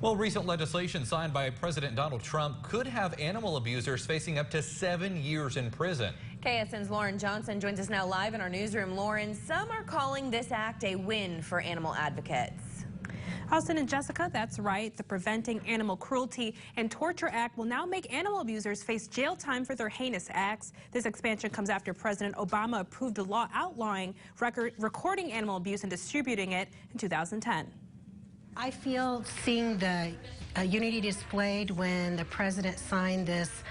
Well, recent legislation signed by President Donald Trump could have animal abusers facing up to 7 years in prison. KSN's Lauren Johnson joins us now live in our newsroom. Lauren, some are calling this act a win for animal advocates. Austin and Jessica, that's right. The Preventing Animal Cruelty and Torture Act will now make animal abusers face jail time for their heinous acts. This expansion comes after President Obama approved a law outlawing recording animal abuse and distributing it in 2010. I feel seeing the unity displayed when the president signed this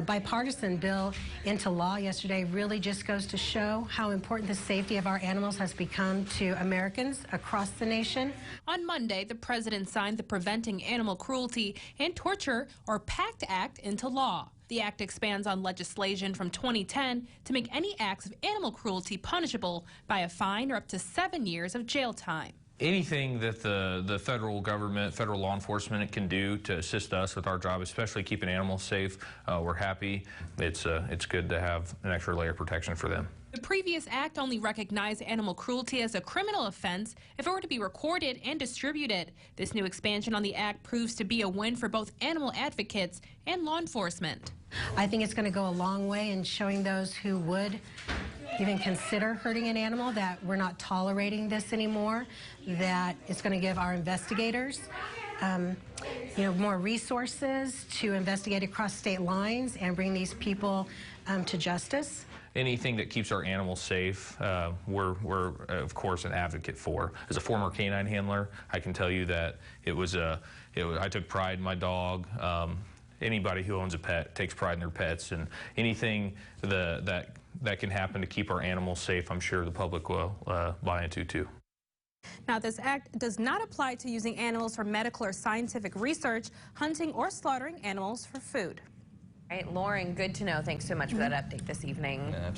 bipartisan bill into law yesterday really just goes to show how important the safety of our animals has become to Americans across the nation. On Monday, the president signed the Preventing Animal Cruelty and Torture, or PACT Act, into law. The act expands on legislation from 2010 to make any acts of animal cruelty punishable by a fine or up to 7 years of jail time. Anything that the federal government, federal law enforcement can do to assist us with our job, especially keeping animals safe, we're happy. It's good to have an extra layer of protection for them. The previous act only recognized animal cruelty as a criminal offense if it were to be recorded and distributed. This new expansion on the act proves to be a win for both animal advocates and law enforcement. I think it's going to go a long way in showing those who would even consider hurting an animal that we're not tolerating this anymore, that it's going to give our investigators more resources to investigate across state lines and bring these people to justice. Anything that keeps our animals safe, we're of course an advocate for. As a former canine handler, I can tell you that I took pride in my dog. Anybody who owns a pet takes pride in their pets, and anything that can happen to keep our animals safe, I'm sure the public will buy into too. Now, this act does not apply to using animals for medical or scientific research, hunting, or slaughtering animals for food. All right, Lauren, good to know. Thanks so much for that update this evening. Absolutely.